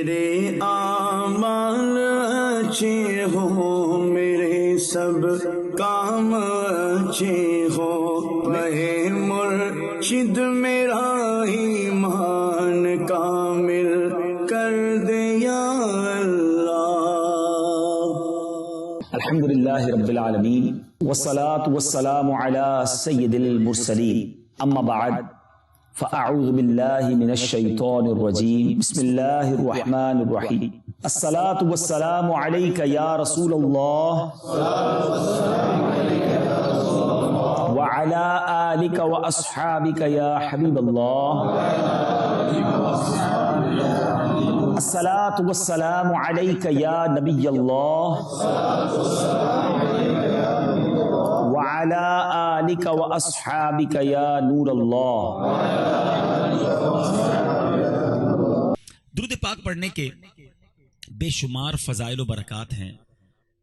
میرے اعمال اچھے ہوں، میرے سب کام اچھے ہوں، رہے مرشد میرا ایمان کامل کر دے یا اللہ۔ الحمدللہ رب العالمین والصلاة والسلام علی سید المرسلین، اما بعد فاعوذ باللہ من الشیطان الرجیم، بسم اللہ الرحمن الرحیم۔ الصلاة والسلام علیک یا رسول اللہ وعلی آلک واصحابک یا حبیب اللہ۔ الصلاة والسلام علیک یا نبی اللہ وعلی آلک واصحابک یا نور اللہ۔ درود پاک پڑھنے کے بے شمار فضائل و برکات ہیں۔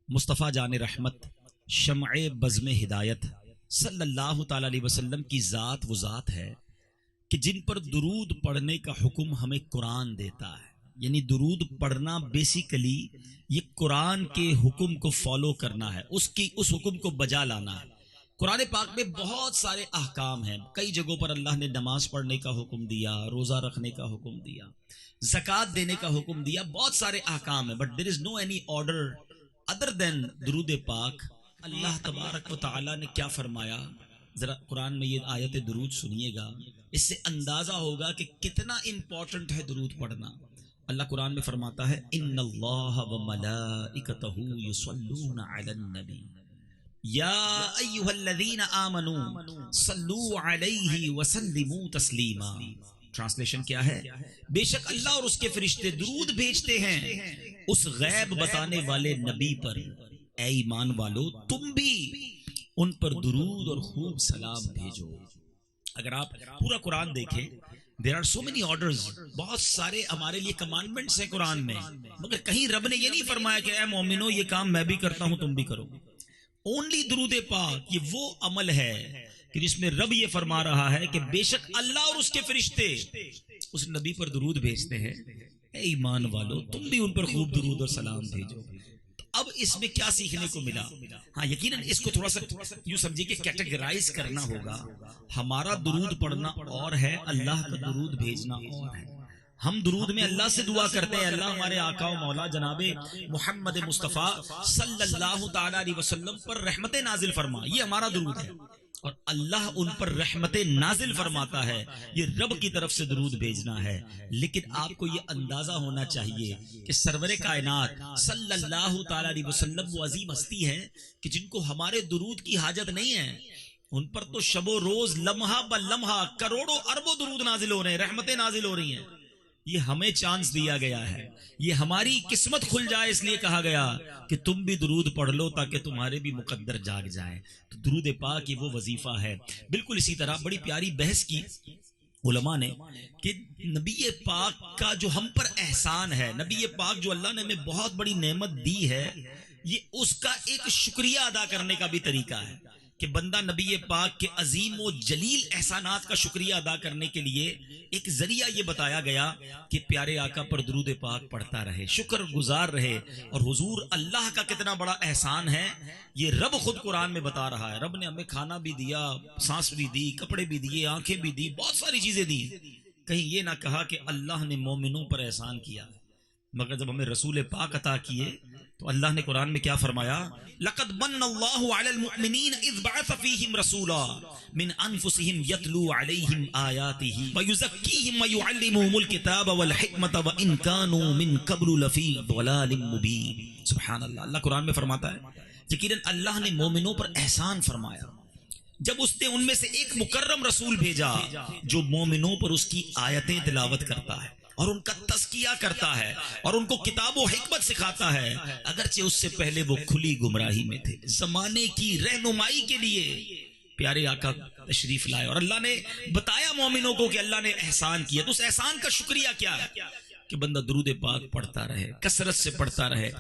مصطفیٰ جان رحمت، شمع بزم ہدایت صلی اللہ تعالی علیہ وسلم کی ذات وہ ذات ہے کہ جن پر درود پڑھنے کا حکم ہمیں قرآن دیتا ہے۔ یعنی درود پڑھنا بیسیکلی یہ قرآن کے حکم کو فالو کرنا ہے، اس حکم کو بجا لانا ہے۔ قرآن پاک میں بہت سارے احکام ہیں، کئی جگہوں پر اللہ نے نماز پڑھنے کا حکم دیا، روزہ رکھنے کا حکم دیا، زکوٰۃ دینے کا حکم دیا، بہت سارے احکام ہیں، but there is no any order other than درود پاک۔ اللہ تبارک و تعالی نے کیا فرمایا؟ ذرا قرآن میں یہ آیت درود سنیے گا، اس سے اندازہ ہوگا کہ کتنا امپورٹنٹ ہے درود پڑھنا۔ اللہ قرآن میں فرماتا ہے ان اللہ وملائکتہ یصلون علی النبی یا ایھا الذین آمنوا صلوا علیہ وسلموا تسلیما۔ ٹرانسلیشن کیا ہے؟ بے شک اللہ اور اس کے فرشتے درود بھیجتے ہیں اس غیب بتانے والے نبی پر، اے ایمان والو تم بھی ان پر درود اور خوب سلام بھیجو۔ اگر آپ پورا قرآن دیکھیں، there are so many orders، بہت سارے ہمارے لیے کمانڈمنٹس ہیں قرآن میں، مگر کہیں رب نے یہ نہیں فرمایا کہ اے مومنو یہ کام میں بھی کرتا ہوں تم بھی کرو۔ اونلی درود پاک یہ وہ عمل ہے کہ جس میں رب یہ فرما رہا ہے کہ بے شک اللہ اور اس کے فرشتے اس نبی پر درود بھیجتے ہیں، اے ایمان والو تم بھی ان پر خوب درود اور سلام بھیجو۔ اب اس میں کیا سیکھنے کو ملا؟ ہاں یقیناً اس کو تھوڑا سا یوں سمجھیے کہ کیٹیگرائز کرنا ہوگا۔ ہمارا درود پڑھنا اور ہے، اللہ کا درود بھیجنا اور ہے۔ ہم درود میں اللہ سے دعا کرتے ہیں اللہ ہمارے آقا و مولا جناب محمد مصطفیٰ صلی اللہ تعالی علیہ وسلم پر رحمت نازل فرما، یہ ہمارا درود ہے، اور اللہ ان پر رحمت نازل فرماتا ہے، یہ رب کی طرف سے درود بھیجنا ہے۔ لیکن آپ کو یہ اندازہ ہونا چاہیے کہ سرور کائنات صلی اللہ تعالی علیہ وسلم وہ عظیم ہستی ہے کہ جن کو ہمارے درود کی حاجت نہیں ہے، ان پر تو شب و روز لمحہ ب لمحہ کروڑوں اربوں درود نازل ہو رہے ہیں، رحمتیں نازل ہو رہی ہیں۔ یہ ہمیں چانس دیا گیا ہے، یہ ہماری قسمت کھل جائے اس لیے کہا گیا کہ تم بھی درود پڑھ لو تاکہ تمہارے بھی مقدر جاگ جائے۔ تو درود پاک یہ وہ وظیفہ ہے۔ بالکل اسی طرح بڑی پیاری بحث کی علماء نے کہ نبی پاک کا جو ہم پر احسان ہے، نبی پاک جو اللہ نے ہمیں بہت بڑی نعمت دی ہے، یہ اس کا ایک شکریہ ادا کرنے کا بھی طریقہ ہے کہ بندہ نبی پاک کے عظیم و جلیل احسانات کا شکریہ ادا کرنے کے لیے ایک ذریعہ یہ بتایا گیا کہ پیارے آقا پر درود پاک پڑھتا رہے، شکر گزار رہے۔ اور حضور اللہ کا کتنا بڑا احسان ہے یہ رب خود قرآن میں بتا رہا ہے۔ رب نے ہمیں کھانا بھی دیا، سانس بھی دی، کپڑے بھی دیے، آنکھیں بھی دی، بہت ساری چیزیں دی۔ کہیں یہ نہ کہا کہ اللہ نے مومنوں پر احسان کیا، مگر جب ہمیں رسول پاک عطا کیے تو اللہ نے قرآن میں کیا فرمایا؟ لقد من اللہ علی المؤمنین اذ بعث فیہم رسولا من انفسہم یتلو علیہم آیاتہ ویزکیہم ویعلمہم الکتاب والحکمت وان کانوا من قبل لفی ضلال مبین۔ سبحان اللہ، اللہ قرآن میں فرماتا ہے یقیناً اللہ نے مومنوں پر احسان فرمایا جب اس نے ان میں سے ایک مکرم رسول بھیجا جو مومنوں پر اس کی آیتیں تلاوت کرتا ہے اور ان کا تزکیہ کرتا ہے اور ان کو کتاب و حکمت سکھاتا ہے، اگرچہ اس سے پہلے وہ کھلی گمراہی میں تھے۔ زمانے کی رہنمائی کے لیے پیارے آقا تشریف لائے اور اللہ نے بتایا مومنوں کو کہ اللہ نے احسان کیا۔ تو اس احسان کا شکریہ کیا ہے کہ بندہ درود پاک پڑھتا رہے، کثرت سے پڑھتا رہے۔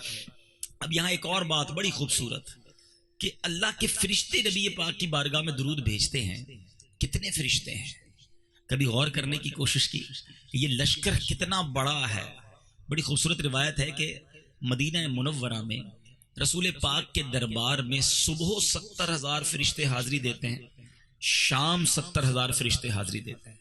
اب یہاں ایک اور بات بڑی خوبصورت کہ اللہ کے فرشتے نبی پاک کی بارگاہ میں درود بھیجتے ہیں۔ کتنے فرشتے ہیں؟ کبھی غور کرنے کی کوشش کی کہ یہ لشکر کتنا بڑا ہے؟ بڑی خوبصورت روایت ہے کہ مدینہ منورہ میں رسول پاک کے دربار میں صبح 70,000 فرشتے حاضری دیتے ہیں، شام 70,000 فرشتے حاضری دیتے ہیں،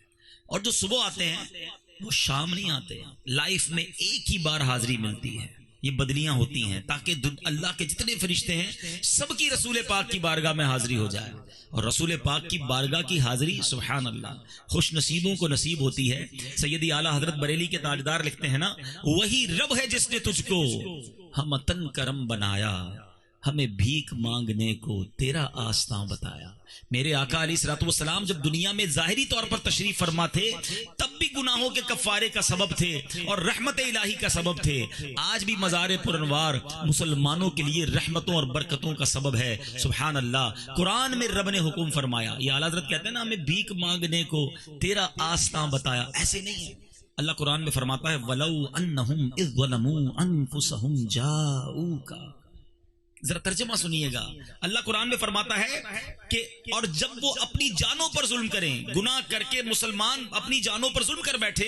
اور جو صبح آتے ہیں وہ شام نہیں آتے، لائف میں ایک ہی بار حاضری ملتی ہے، یہ بدلیاں ہوتی ہیں تاکہ اللہ کے جتنے فرشتے ہیں سب کی رسول پاک کی بارگاہ میں حاضری ہو جائے، اور رسول پاک کی بارگاہ کی حاضری سبحان اللہ خوش نصیبوں کو نصیب ہوتی ہے۔ سیدی اعلیٰ حضرت بریلی کے تاجدار لکھتے ہیں نا، وہی رب ہے جس نے تجھ کو ہمتن کرم بنایا، ہمیں بھیک مانگنے کو تیرا آستاں بتایا۔ میرے آقا علیہ الصلوۃ والسلام جب دنیا میں ظاہری طور پر تشریف فرما تھے تب بھی گناہوں کے کفارے کا سبب تھے اور رحمت الہی کا سبب تھے، آج بھی مزار پرانوار مسلمانوں کے لیے رحمتوں اور برکتوں کا سبب ہے۔ سبحان اللہ، قرآن میں رب نے حکم فرمایا، یہ اعلیٰ حضرت کہتے ہیں نا ہمیں بھیک مانگنے کو تیرا آستاں بتایا، ایسے نہیں ہے۔ اللہ قرآن میں فرماتا ہے وَلَوْ أَنَّهُمْ إِذْ ظَلَمُوا أَنفُسَهُمْ جَاءُوكَ، ذرا ترجمہ سنیے گا، اللہ قرآن میں فرماتا ہے کہ اور جب وہ اپنی جانوں پر ظلم کریں، گناہ کر کے مسلمان اپنی جانوں پر ظلم کر بیٹھے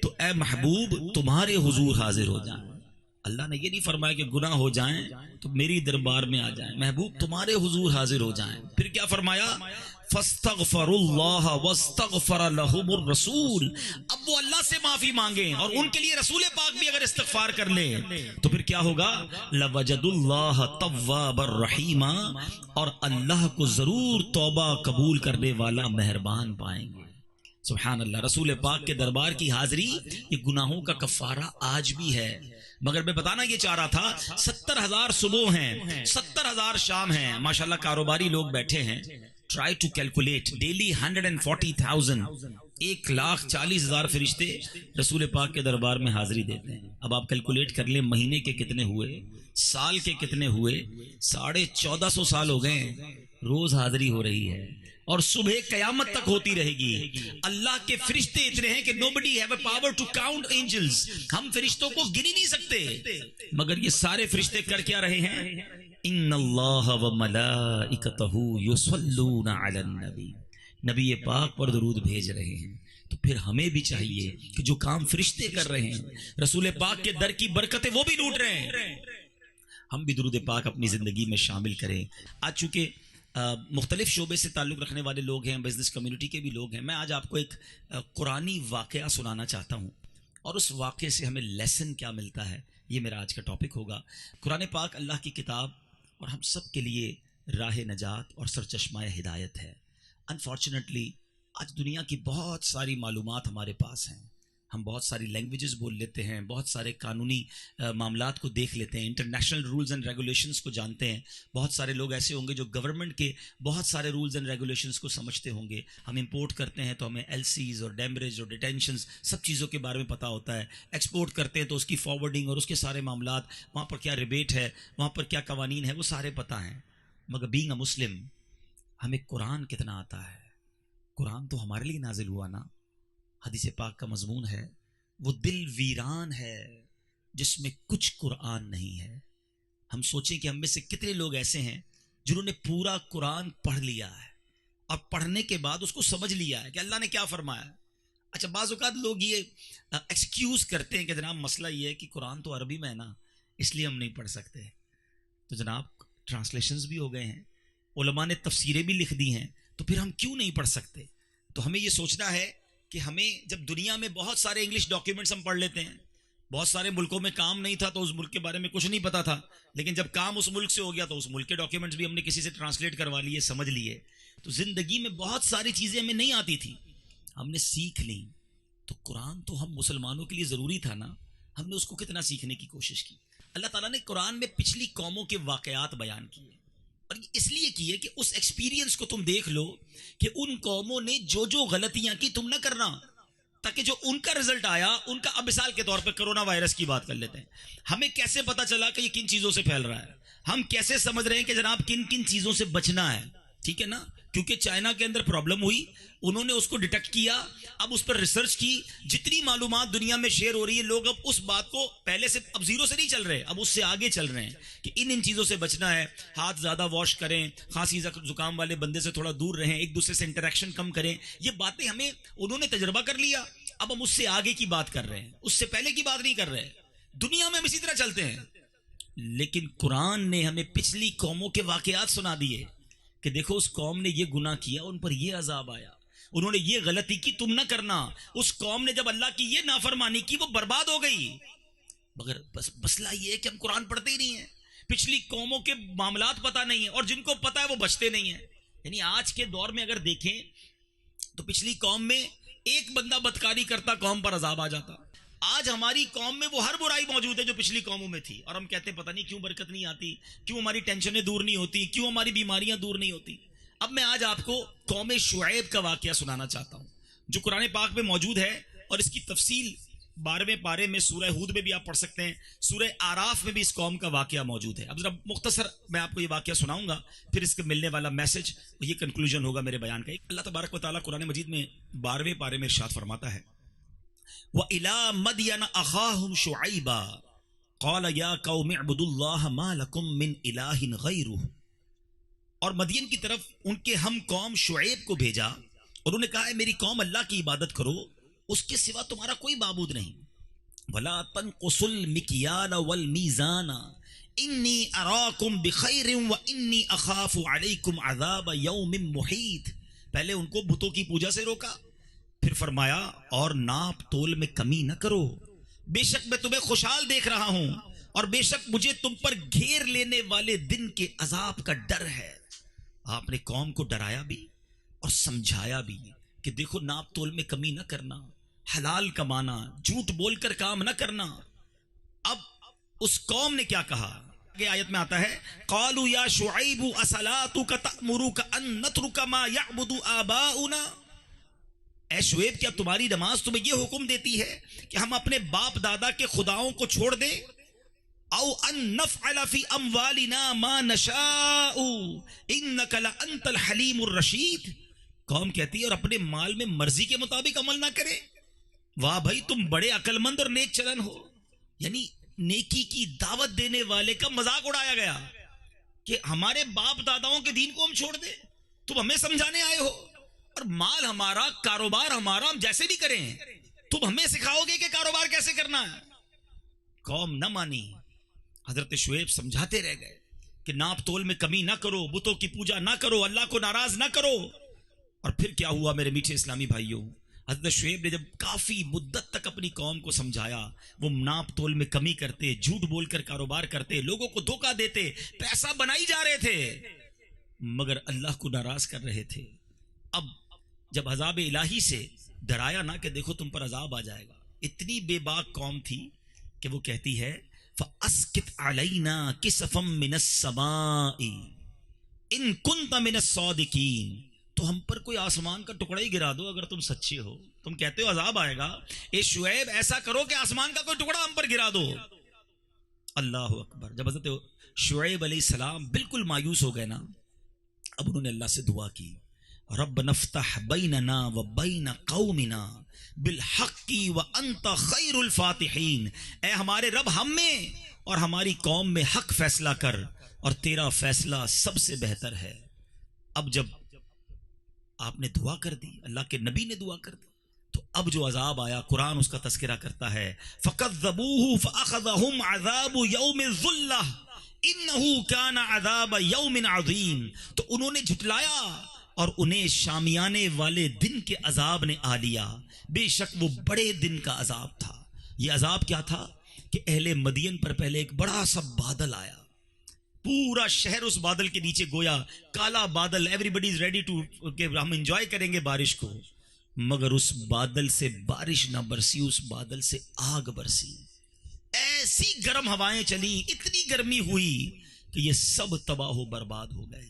تو اے محبوب تمہارے حضور حاضر ہو جائیں۔ اللہ نے یہ نہیں فرمایا کہ گناہ ہو جائیں تو میری دربار میں آ جائیں، محبوب تمہارے حضور حاضر ہو جائیں۔ پھر کیا فرمایا؟ فاستغفروا اللہ واستغفر لهم الرسول، اب وہ اللہ سے معافی مانگیں اور ان کے لیے رسول پاک بھی اگر استغفار کر لیں تو پھر کیا ہوگا؟ لوجدوا اللہ توابا رحیما، اور اللہ کو ضرور توبہ قبول کرنے والا مہربان پائیں گے۔ سبحان اللہ، رسول پاک کے دربار کی حاضری یہ گناہوں کا کفارہ آج بھی ہے۔ مگر میں بتانا یہ چاہ رہا تھا 70,000 صبح ہیں، 70,000 شام ہیں، ماشاءاللہ کاروباری لوگ بیٹھے ہیں، try to calculate daily 140,000، 1,40,000 فرشتے رسول پاک کے دربار میں حاضری دیتے ہیں۔ اب آپ کیلکولیٹ کر لیں مہینے کے کتنے ہوئے، سال کے کتنے ہوئے، 1450 سال ہو گئے روز حاضری ہو رہی ہے، اور صبح قیامت تک ہوتی رہے گی۔ اللہ کے فرشتے اتنے ہیں کہ nobody have a power to count angels، ہم فرشتوں کو گن ہی نہیں سکتے، مگر یہ سارے فرشتے کر کیا رہے ہیں؟ ان اللہ و ملائکتہ یصلون علی النبی، نبی پاک پر درود بھیج رہے ہیں۔ تو پھر ہمیں بھی چاہیے کہ جو کام فرشتے کر رہے ہیں، رسول پاک کے در کی برکتیں وہ بھی لوٹ رہے ہیں، ہم بھی درود پاک اپنی زندگی میں شامل کریں۔ آج چونکہ مختلف شعبے سے تعلق رکھنے والے لوگ ہیں، بزنس کمیونٹی کے بھی لوگ ہیں، میں آج آپ کو ایک قرآنی واقعہ سنانا چاہتا ہوں، اور اس واقعے سے ہمیں لیسن کیا ملتا ہے، یہ میرا آج کا ٹاپک ہوگا۔ قرآن پاک اللہ کی کتاب اور ہم سب کے لیے راہ نجات اور سرچشمہ ہدایت ہے۔ انفارچونیٹلی آج دنیا کی بہت ساری معلومات ہمارے پاس ہیں، ہم بہت ساری لینگویجز بول لیتے ہیں، بہت سارے قانونی معاملات کو دیکھ لیتے ہیں، انٹرنیشنل رولز اینڈ ریگولیشنز کو جانتے ہیں، بہت سارے لوگ ایسے ہوں گے جو گورنمنٹ کے بہت سارے رولز اینڈ ریگولیشنز کو سمجھتے ہوں گے۔ ہم امپورٹ کرتے ہیں تو ہمیں ایل سیز اور ڈیمریج اور ڈیٹینشنز سب چیزوں کے بارے میں پتہ ہوتا ہے، ایکسپورٹ کرتے ہیں تو اس کی فارورڈنگ اور اس کے سارے معاملات، وہاں پر کیا ریبیٹ ہے، وہاں پر کیا قوانین ہے، وہ سارے پتہ ہیں۔ مگر بینگ اے مسلم ہمیں قرآن کتنا آتا ہے؟ قرآن تو ہمارے لیے نازل ہوا نا، حدیث پاک کا مضمون ہے وہ دل ویران ہے جس میں کچھ قرآن نہیں ہے۔ ہم سوچیں کہ ہم میں سے کتنے لوگ ایسے ہیں جنہوں نے پورا قرآن پڑھ لیا ہے اور پڑھنے کے بعد اس کو سمجھ لیا ہے کہ اللہ نے کیا فرمایا ہے۔ اچھا، بعض اوقات لوگ یہ ایکسکیوز کرتے ہیں کہ جناب مسئلہ یہ ہے کہ قرآن تو عربی میں ہے نا، اس لیے ہم نہیں پڑھ سکتے۔ تو جناب ٹرانسلیشنز بھی ہو گئے ہیں، علماء نے تفسیریں بھی لکھ دی ہیں، تو پھر ہم کیوں نہیں پڑھ سکتے؟ تو ہمیں یہ سوچنا ہے کہ ہمیں جب دنیا میں بہت سارے انگلش ڈاکیومنٹس ہم پڑھ لیتے ہیں، بہت سارے ملکوں میں کام نہیں تھا تو اس ملک کے بارے میں کچھ نہیں پتا تھا، لیکن جب کام اس ملک سے ہو گیا تو اس ملک کے ڈاکیومنٹس بھی ہم نے کسی سے ٹرانسلیٹ کروا لیے، سمجھ لیے۔ تو زندگی میں بہت ساری چیزیں ہمیں نہیں آتی تھی، ہم نے سیکھ لیں۔ تو قرآن تو ہم مسلمانوں کے لیے ضروری تھا نا، ہم نے اس کو کتنا سیکھنے کی کوشش کی۔ اللہ تعالیٰ نے قرآن میں پچھلی قوموں کے واقعات بیان کیے، اور اس لیے کیے کہ اس ایکسپیرینس کو تم دیکھ لو کہ ان قوموں نے جو جو غلطیاں کی تم نہ کرنا، تاکہ جو ان کا رزلٹ آیا ان کا۔ اب مثال کے طور پہ کرونا وائرس کی بات کر لیتے ہیں، ہمیں کیسے پتا چلا کہ یہ کن چیزوں سے پھیل رہا ہے؟ ہم کیسے سمجھ رہے ہیں کہ جناب کن کن چیزوں سے بچنا ہے؟ ٹھیک ہے نا، کیونکہ چائنا کے اندر پرابلم ہوئی، انہوں نے اس کو ڈیٹیکٹ کیا، اب اس پر ریسرچ کی، جتنی معلومات دنیا میں شیئر ہو رہی ہے، لوگ اب اس بات کو پہلے سے اب زیرو سے نہیں چل رہے، اب اس سے آگے چل رہے ہیں کہ ان چیزوں سے بچنا ہے، ہاتھ زیادہ واش کریں، کھانسی زکام والے بندے سے تھوڑا دور رہیں، ایک دوسرے سے انٹریکشن کم کریں۔ یہ باتیں ہمیں انہوں نے تجربہ کر لیا، اب ہم اس سے آگے کی بات کر رہے ہیں، اس سے پہلے کی بات نہیں کر رہے۔ دنیا میں ہم اسی طرح چلتے ہیں، لیکن قرآن نے ہمیں پچھلی قوموں کے واقعات سنا دیے کہ دیکھو اس قوم نے یہ گناہ کیا، ان پر یہ عذاب آیا، انہوں نے یہ غلطی کی، تم نہ کرنا۔ اس قوم نے جب اللہ کی یہ نافرمانی کی وہ برباد ہو گئی۔ مگر بس مسئلہ یہ ہے کہ ہم قرآن پڑھتے ہی نہیں ہیں، پچھلی قوموں کے معاملات پتہ نہیں ہیں، اور جن کو پتہ ہے وہ بچتے نہیں ہیں۔ یعنی آج کے دور میں اگر دیکھیں تو پچھلی قوم میں ایک بندہ بدکاری کرتا قوم پر عذاب آ جاتا۔ آج ہماری قوم میں وہ ہر برائی موجود ہے جو پچھلی قوموں میں تھی، اور ہم کہتے ہیں پتہ نہیں کیوں برکت نہیں آتی، کیوں ہماری ٹینشنیں دور نہیں ہوتی، کیوں ہماری بیماریاں دور نہیں ہوتی۔ اب میں آج آپ کو قوم شعیب کا واقعہ سنانا چاہتا ہوں جو قرآن پاک میں موجود ہے، اور اس کی تفصیل 12ویں پارے میں سورہ ہود میں بھی آپ پڑھ سکتے ہیں، سورہ آراف میں بھی اس قوم کا واقعہ موجود ہے۔ اب ذرا مختصر میں آپ کو یہ واقعہ سناؤں گا، پھر اس کے ملنے والا میسج، یہ کنکلوژن ہوگا میرے بیان کا۔ اللہ تبارک و تعالیٰ قرآن مجید میں 12ویں پارے میں ارشاد فرماتا ہے، وَإِلَىٰ مَدْيَنَ أَخَاهُمْ شُعَيْبًا قَالَ يَا قَوْمِ اعْبُدُوا اللَّهَ مَا لَكُم مِّنْ إِلَٰهٍ غَيْرُهُ۔ اور مدین کی طرف ان کے ہم قوم شعیب کو بھیجا، اور انہوں نے کہا ہے میری قوم اللہ کی عبادت کرو، اس کے سوا تمہارا کوئی معبود نہیں۔ وَلَا تَنْقُصُوا الْمِكْيَالَ وَالْمِيزَانَ إِنِّي أَرَاكُمْ بِخَيْرٍ وَإِنِّي أَخَافُ عَلَيْكُمْ عَذَابَ يَوْمٍ مُحِيطٍ۔ پہلے ان کو بتوں کی پوجا سے روکا، پھر فرمایا اور ناپ تول میں کمی نہ کرو، بے شک میں تمہیں خوشحال دیکھ رہا ہوں، اور بے شک مجھے تم پر گھیر لینے والے دن کے عذاب کا ڈر ہے۔ آپ نے قوم کو ڈرایا بھی اور سمجھایا بھی کہ دیکھو ناپ تول میں کمی نہ کرنا، حلال کمانا، جھوٹ بول کر کام نہ کرنا۔ اب اس قوم نے کیا کہا؟ یہ آیت میں آتا ہے قالوا یا شعیب اصلاتک تأمرک ان نترک ما یعبد آباؤنا۔ اے شعیب کیا تمہاری نماز تمہیں یہ حکم دیتی ہے کہ ہم اپنے باپ دادا کے خداؤں کو چھوڑ دیں؟ او ان نفعل فی اموالنا ما نشاء انک لانت الحلیم الرشید۔ قوم کہتی ہے اور اپنے مال میں مرضی کے مطابق عمل نہ کرے۔ واہ بھائی تم بڑے عقل مند اور نیک چلن ہو۔ یعنی نیکی کی دعوت دینے والے کا مذاق اڑایا گیا کہ ہمارے باپ داداؤں کے دین کو ہم چھوڑ دیں، تم ہمیں سمجھانے آئے ہو، اور مال ہمارا، کاروبار ہمارا، ہم جیسے بھی کریں، تم ہمیں سکھاؤ گے کہ کاروبار کیسے کرنا ہے۔ قوم نہ مانی، حضرت شعیب سمجھاتے رہ گئے کہ ناپ تول میں کمی نہ کرو، بتوں کی پوجا نہ کرو، اللہ کو ناراض نہ کرو۔ اور پھر کیا ہوا میرے میٹھے اسلامی بھائیوں؟ حضرت شعیب نے جب کافی مدت تک اپنی قوم کو سمجھایا، وہ ناپ تول میں کمی کرتے، جھوٹ بول کر کاروبار کرتے، لوگوں کو دھوکہ دیتے، پیسہ بنائی جا رہے تھے، مگر اللہ کو ناراض کر رہے تھے۔ اب جب عذاب الہی سے ڈرایا نا کہ دیکھو تم پر عذاب آ جائے گا، اتنی بے باک قوم تھی کہ وہ کہتی ہے فَأَسْقِطْ عَلَيْنَا كِسَفًا مِّنَ السَّمَاءِ إِن كُنتَ مِنَ الصَّادِقِينَ۔ تو ہم پر کوئی آسمان کا ٹکڑا ہی گرا دو اگر تم سچے ہو، تم کہتے ہو عذاب آئے گا، اے شعیب ایسا کرو کہ آسمان کا کوئی ٹکڑا ہم پر گرا دو۔ اللہ اکبر۔ جب حضرت شعیب علیہ السلام بالکل مایوس ہو گئے نا، اب انہوں نے اللہ سے دعا کی، رب نفتح بیننا و بین قومنا بالحق وانت خیر الفاتحین۔ اے ہمارے رب ہم میں اور ہماری قوم میں حق فیصلہ کر، اور تیرا فیصلہ سب سے بہتر ہے۔ اب جب آپ نے دعا کر دی، اللہ کے نبی نے دعا کر دی، تو اب جو عذاب آیا قرآن اس کا تذکرہ کرتا ہے فَكَذَّبُوهُ فَأَخَذَهُمْ عَذَابُ يَوْمِ الظُّلَّةِ إِنَّهُ كَانَ عَذَابَ يَوْمٍ عَظِيمٍ۔ تو انہوں نے جھٹلایا اور انہیں شامیانے والے دن کے عذاب نے آ لیا، بے شک وہ بڑے دن کا عذاب تھا۔ یہ عذاب کیا تھا کہ اہل مدین پر پہلے ایک بڑا سا بادل آیا، پورا شہر اس بادل کے نیچے گویا کالا بادل، everybody is ready to کہ ہم انجوائے کریں گے بارش کو، مگر اس بادل سے بارش نہ برسی، اس بادل سے آگ برسی، ایسی گرم ہوائیں چلی، اتنی گرمی ہوئی کہ یہ سب تباہ و برباد ہو گئے۔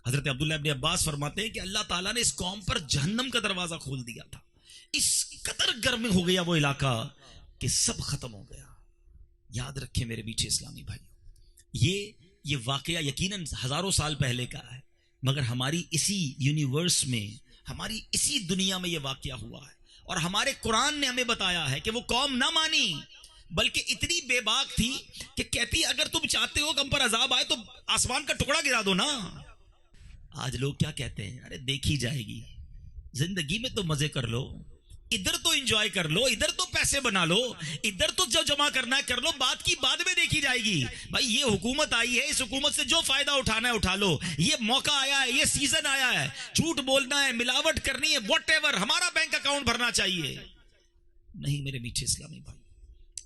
حضرت عبداللہ ابن عباس فرماتے ہیں کہ اللہ تعالیٰ نے اس قوم پر جہنم کا دروازہ کھول دیا تھا، اس قدر گرم ہو گیا وہ علاقہ کہ سب ختم ہو گیا۔ یاد رکھیں میرے میٹھے اسلامی بھائی، یہ واقعہ یقیناً ہزاروں سال پہلے کا ہے، مگر ہماری اسی یونیورس میں، ہماری اسی دنیا میں یہ واقعہ ہوا ہے، اور ہمارے قرآن نے ہمیں بتایا ہے کہ وہ قوم نہ مانی، بلکہ اتنی بے باک تھی کہ کہتی اگر تم چاہتے ہو کہ ہم پر عذاب آئے تو آسمان کا ٹکڑا گرا دو نا۔ آج لوگ کیا کہتے ہیں، ارے دیکھی جائے گی، زندگی میں تو مزے کر لو، ادھر تو انجوائے کر لو، ادھر تو پیسے بنا لو، ادھر تو جو جمع کرنا ہے کر لو، بات کی بعد میں دیکھی جائے گی. بھائی یہ حکومت آئی ہے، اس حکومت سے جو فائدہ اٹھانا ہے اٹھا لو. یہ موقع آیا ہے، یہ سیزن آیا ہے، جھوٹ بولنا ہے، ملاوٹ کرنی ہے، واٹ ایور، ہمارا بینک اکاؤنٹ بھرنا چاہیے. نہیں میرے میٹھے اسلامی بھائی،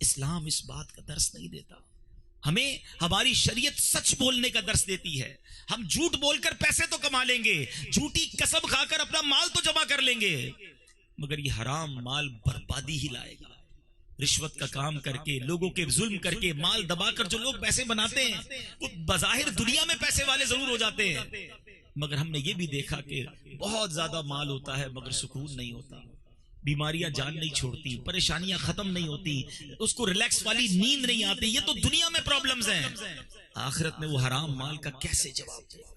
اسلام اس بات کا درس نہیں دیتا. ہمیں ہماری شریعت سچ بولنے کا درس دیتی ہے. ہم جھوٹ بول کر پیسے تو کما لیں گے، جھوٹی قسم کھا کر اپنا مال تو جمع کر لیں گے، مگر یہ حرام مال بربادی ہی لائے گا. رشوت کا کام کر کے، لوگوں کے ظلم کر کے، مال دبا کر جو لوگ پیسے بناتے ہیں وہ بظاہر دنیا میں پیسے والے ضرور ہو جاتے ہیں، مگر ہم نے یہ بھی دیکھا کہ بہت زیادہ مال ہوتا ہے مگر سکون نہیں ہوتا. بیماریاں جان نہیں چھوڑتی، پریشانیاں ختم نہیں ہوتی، اس کو ریلیکس والی نیند نہیں آتی. یہ تو دنیا میں پرابلمز ہیں، آخرت میں وہ حرام مال کا کیسے جواب دے؟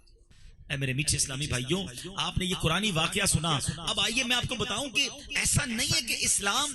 اے میرے میٹھے اسلامی بھائیوں، آپ نے یہ قرآنی واقعہ سنا. اب آئیے میں آپ کو بتاؤں کہ ایسا نہیں ہے کہ اسلام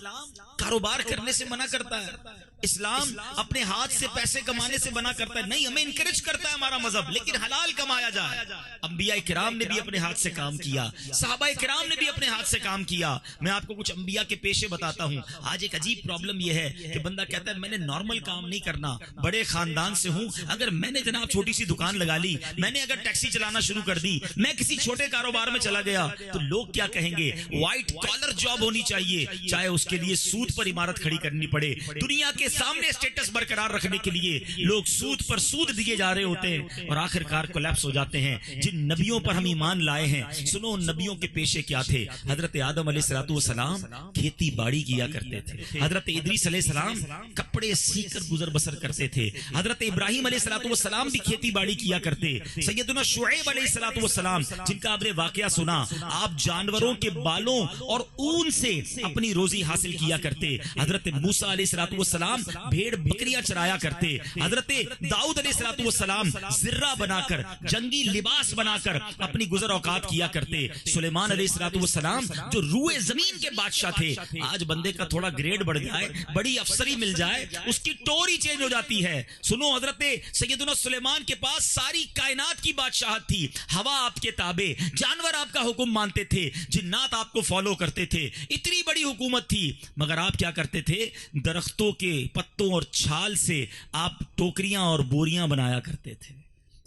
کاروبار کرنے سے منع کرتا ہے، اسلام اپنے ہاتھ سے پیسے کمانے سے منع کرتا ہے. نہیں، ہمیں انکریج کرتا ہے ہمارا مذہب، لیکن حلال کمایا جائے. انبیاء کرام نے بھی اپنے ہاتھ سے کام کیا، صحابہ کرام نے بھی اپنے ہاتھ سے کام کیا. میں آپ کو کچھ انبیاء کے پیشے بتاتا ہوں. آج ایک عجیب پرابلم یہ ہے کہ بندہ کہتا ہے میں نے نارمل کام نہیں کرنا، بڑے خاندان سے ہوں، اگر میں نے جناب چھوٹی سی دکان لگا لی، میں نے اگر ٹیکسی چلانا شروع کر دی، میں کسی چھوٹے کاروبار میں چلا گیا تو لوگ کیا کہیں گے؟ وائٹ کالر جاب ہونی چاہیے، چاہے اس کے لیے سود پر عمارت کھڑی کرنی پڑے. دنیا کے سامنے اسٹیٹس برقرار رکھنے کے لیے لوگ سود پر سود دیے جا رہے ہوتے ہیں اور آخر کار کولیپس ہو جاتے ہیں. جن نبیوں پر ہم ایمان لائے ہیں، سنو ان نبیوں کے پیشے کیا تھے. حضرت آدم علیہ السلام کھیتی باڑی کیا کرتے تھے. حضرت ادریس علیہ السلام کپڑے سی کر گزر بسر کرتے تھے. حضرت ابراہیم علیہ السلام بھی کھیتی باڑی کیا کرتے. سیدنا شعیب علیہ السلام جن کا آپ نے واقعہ سنا، آپ جانوروں کے بالوں اور اون سے اپنی روزی حاصل کیا کرتے. حضرت موسیٰ علیہ السلام بھیڑ بکریاں چرایا کرتے. حضرت داؤد علیہ السلام زرہ بنا کر، جنگی لباس بنا کر اپنی گزر اوقات کیا کرتے. سلیمان علیہ السلام جو روئے زمین کے بادشاہ تھے. آج بندے کا تھوڑا گریڈ بڑھ جائے، بڑی افسری مل جائے، اس کی ٹوری چینج ہو جاتی ہے. سنو، حضرت سیدنا سلیمان کے پاس ساری کائنات کی بادشاہت تھی. ہوا آپ کے تابع، جانور آپ کا حکم مانتے تھے، جنات آپ کو فالو کرتے تھے. اتنی بڑی حکومت تھی، مگر آپ کیا کرتے تھے؟ درختوں کے پتوں اور چھال سے آپ ٹوکریاں اور بوریاں بنایا کرتے تھے.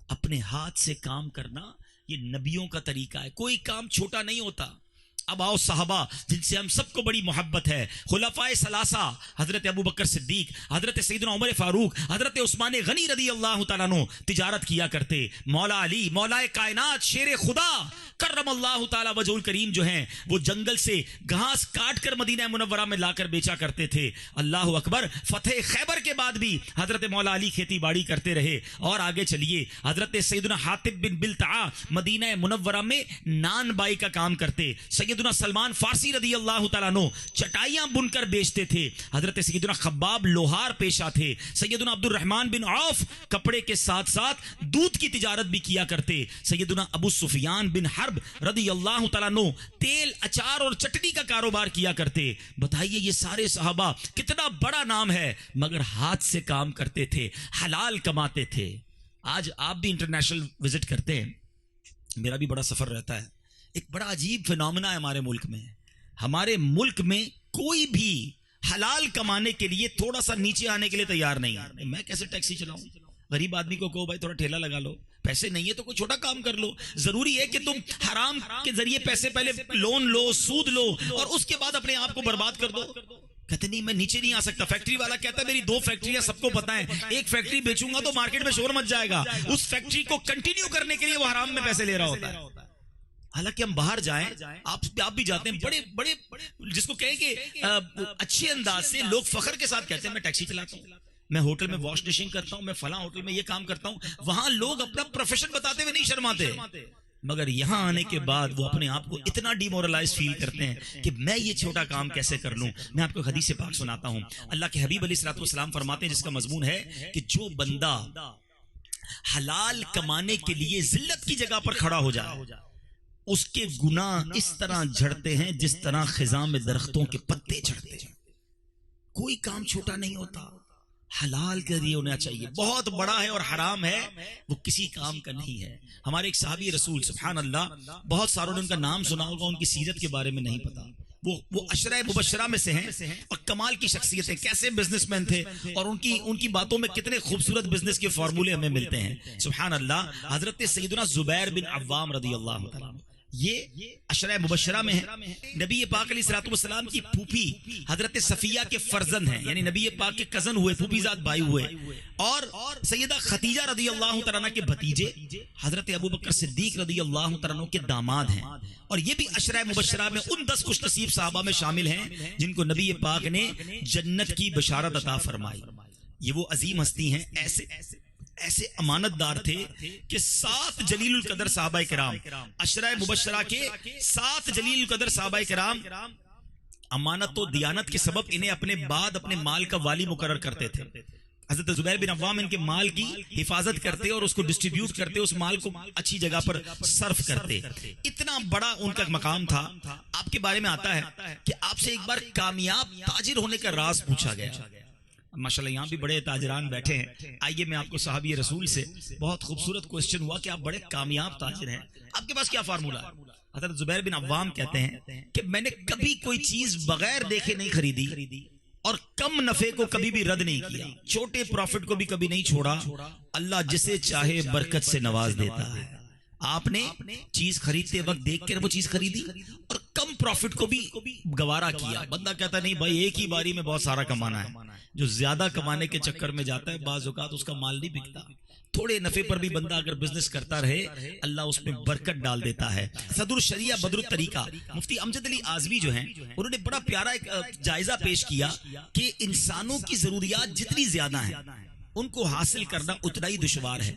اپنے ہاتھ سے کام کرنا یہ نبیوں کا طریقہ ہے، کوئی کام چھوٹا نہیں ہوتا. اب آؤ صحابہ جن سے ہم سب کو بڑی محبت ہے، خلفائے ثلاثہ، حضرت ابو بکر صدیق، حضرت سیدنا عمر فاروق، حضرت عثمان غنی رضی اللہ تعالیٰ عنہ تجارت کیا کرتے. مولا علی، مولا کائنات، شیر خدا کرم اللہ تعالیٰ وجہ الکریم جو ہیں، وہ جنگل سے گھاس کاٹ کر مدینہ منورہ میں لا کر بیچا کرتے تھے. اللہ اکبر. فتح خیبر کے بعد بھی حضرت مولا علی کھیتی باڑی کرتے رہے. اور آگے چلیے، حضرت سیدنا حاطب بن بلتعا مدینہ منورہ میں نان بائی کا کام کرتے. سیدنا سلمان فارسی رضی اللہ تعالیٰ عنہ چٹائیاں بن کر بیچتے تھے. حضرت سیدنا خباب لوہار پیشہ تھے. سیدنا عبد الرحمن بن عوف کپڑے کے ساتھ ساتھ دودھ کی تجارت بھی کیا کرتے. سیدنا ابو سفیان بن حرب رضی اللہ تعالیٰ عنہ تیل، اچار اور چٹنی کا کاروبار کیا کرتے. بتائیے یہ سارے صحابہ، کتنا بڑا نام ہے، مگر ہاتھ سے کام کرتے تھے، حلال کماتے تھے. آج آپ بھی انٹرنیشنل وزٹ کرتے ہیں، میرا بھی بڑا سفر رہتا ہے. ایک بڑا عجیب فینومینا ہے ہمارے ملک میں. ہمارے ملک میں کوئی بھی حلال کمانے کے لیے تھوڑا سا نیچے آنے کے لیے تیار نہیں ہے. میں کیسے ٹیکسی چلاؤں؟ غریب آدمی کو کہو بھائی تھوڑا ٹھیلا لگا لو، پیسے نہیں ہے تو کوئی چھوٹا کام کر لو. ضروری ہے کہ تم حرام کے ذریعے پیسے پہلے لون لو، سود لو اور اس کے بعد اپنے آپ کو برباد کر دو. کہتے نہیں میں نیچے نہیں آ سکتا. فیکٹری والا کہتا ہے میری 2 فیکٹریاں سب کو پتا ہے، ایک فیکٹری بیچوں گا تو مارکیٹ میں شور مچ جائے گا. اس فیکٹری کو کنٹینیو کرنے کے لیے وہ حرام میں پیسے لے رہا ہوتا ہے. حالانکہ ہم باہر جائیں، آپ بھی جاتے ہیں، بڑے بڑے جس کو کہیں کہ اچھے انداز سے لوگ فخر کے ساتھ کہتے ہیں میں ٹیکسی چلاتا ہوں، میں ہوٹل میں واش ڈشنگ کرتا ہوں، میں فلاں ہوٹل میں یہ کام کرتا ہوں. وہاں لوگ اپنا پروفیشن بتاتے ہوئے نہیں شرماتے، مگر یہاں آنے کے بعد وہ اپنے آپ کو اتنا ڈیمورلائز فیل کرتے ہیں کہ میں یہ چھوٹا کام کیسے کر لوں. میں آپ کو حدیث پاک سناتا ہوں. اللہ کے حبیب علیہ السلام فرماتے ہیں، جس کا مضمون ہے کہ جو بندہ حلال کمانے کے لیے ذلت کی جگہ پر کھڑا ہو جائے، اس کے گناہ اس طرح جھڑتے ہیں جس طرح خزاں میں درختوں کے پتے جھڑتے ہیں. کوئی کام چھوٹا نہیں ہوتا، حلال کے لیے ہونا چاہیے. بہت بڑا ہے اور حرام ہے وہ کسی کام کا نہیں ہے. ہمارے ایک صحابی رسول، سبحان اللہ، بہت ساروں نے ان کا نام سنا ہوگا، ان کی سیرت کے بارے میں نہیں پتا. وہ عشرہ مبشرہ میں سے ہیں اور کمال کی شخصیتیں، کیسے بزنس مین تھے اور ان کی باتوں میں کتنے خوبصورت بزنس کے فارمولے ہمیں ملتے ہیں. سبحان اللہ. حضرت سیدنا زبیر بن عوام رضی اللہ تعالیٰ یہ عشرہ مبشرہ میں ہے. نبی پاک علیہ الصلوۃ والسلام کی پھوپھی حضرت صفیہ کے فرزند ہیں، یعنی نبی پاک کے کزن ہوئے، پھوپھی زاد بھائی ہوئے. اور سیدہ خدیجہ رضی اللہ تعالیٰ کے بھتیجے حضرت ابوبکر صدیق رضی اللہ تعالیٰ کے داماد ہیں. اور یہ بھی عشرہ مبشرہ میں ان 10 خوش نصیب صحابہ میں شامل ہیں جن کو نبی پاک نے جنت کی بشارت عطا فرمائی. یہ وہ عظیم ہستی ہیں، ایسے امانت دار تھے کہ 7 جلیل القدر صحابہ کرام، عشرہ مبشرہ کے 7 جلیل القدر صحابہ کرام امانت و دیانت کے سبب انہیں اپنے بعد اپنے مال کا والی مقرر کرتے تھے. حضرت زبیر بن عوام ان کے مال کی حفاظت کرتے اور اس کو ڈسٹریبیوٹ کرتے، اس مال کو اچھی جگہ پر صرف کرتے. اتنا بڑا ان کا مقام تھا. آپ کے بارے میں آتا ہے کہ آپ سے ایک بار کامیاب تاجر ہونے کا راز پوچھا گیا. ماشاءاللہ یہاں بھی بڑے تاجران بیٹھے ہیں. آئیے میں آپ کو صحابی رسول سے بہت خوبصورت کوسچن ہوا کہ آپ بڑے کامیاب تاجر ہیں، آپ کے پاس کیا فارمولہ ہے؟ حضرت زبیر بن عوام کہتے ہیں کہ میں نے کبھی کوئی چیز بغیر دیکھے نہیں خریدی اور کم نفع کو کبھی بھی رد نہیں کیا، چھوٹے پروفٹ کو بھی کبھی نہیں چھوڑا. اللہ جسے چاہے برکت سے نواز دیتا ہے. آپ نے چیز خریدتے وقت دیکھ کر وہ چیز خریدی اور کم پروفٹ کو بھی گوارا کیا. بندہ کہتا نہیں بھائی ایک ہی باری میں بہت سارا کمانا ہے. جو زیادہ کمانے کے چکر میں جاتا ہے بعض اوقات اس کا مال نہیں بکتا. تھوڑے نفع پر بھی بندہ اگر بزنس کرتا رہے اللہ اس میں برکت ڈال دیتا ہے. صدر الشریعہ بدر الطریقہ مفتی امجد علی اعظمی جو ہیں انہوں نے بڑا پیارا ایک جائزہ پیش کیا کہ انسانوں کی ضروریات جتنی زیادہ ہیں ان کو حاصل کرنا اتنا ہی دشوار ہے.